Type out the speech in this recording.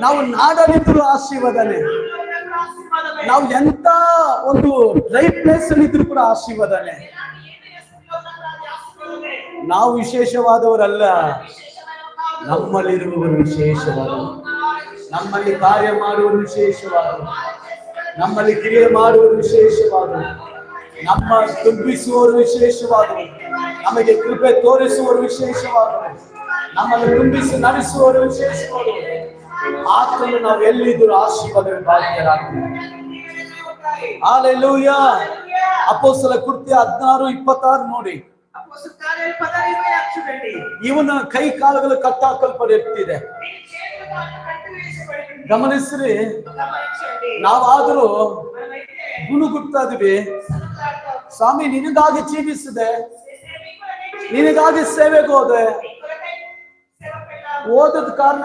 ನಾವು ನಾಡಲ್ಲಿದ್ರು ಆಶೀರ್ವಾದನೆ, ನಾವು ಎಂತ ಒಂದು ರೈಟ್ ಪ್ಲೇಸ್ ಅಲ್ಲಿ ಇದ್ರು ಕೂಡ ಆಶೀರ್ವಾದನೆ. ನಾವು ವಿಶೇಷವಾದವರಲ್ಲ, ನಮ್ಮಲ್ಲಿರುವವರು ವಿಶೇಷವಾದವರು, ನಮ್ಮಲ್ಲಿ ಕಾರ್ಯ ಮಾಡುವವರು ವಿಶೇಷವಾದವರು, ನಮ್ಮಲ್ಲಿ ಕ್ರಿಯೆ ಮಾಡುವವರು ವಿಶೇಷವಾದವರು, ನಮ್ಮ ತುಂಬಿಸುವವರು ವಿಶೇಷವಾದವರು, ನಮಗೆ ಕೃಪೆ ತೋರಿಸುವವರು ವಿಶೇಷವಾದವರು, ನಮ್ಮನ್ನು ತುಂಬಿಸಿ ನಡೆಸುವವರು ವಿಶೇಷವಾದವರು. ಆತನು ನಾವು ಎಲ್ಲಿದ್ದರೂ ಆಶೀರ್ವಾದ ಭಾಗ್ಯರಾಗ್ತೀವಿ. ಹಲ್ಲೆಲೂಯಾ. ಅಪೊಸ್ತಲ ಕೃತ್ಯ 16:26 ನೋಡಿ. ಇವನ ಕೈ ಕಾಲುಗಳು ಕಟ್ಟಾಕಲ್ಪಟ್ಟಿದೆ. ಗಮನಿಸ್ರಿ, ನಾವಾದರೂ ಗುಣಗುಡ್ತಾ ಇದೀವಿ. ಸ್ವಾಮಿ ನಿನಗಾಗಿ ಜೀವಿಸಿದೆ, ನಿನಗಾಗಿ ಸೇವೆಗೆ ಹೋದೆ, ಓದದ ಕಾರಣ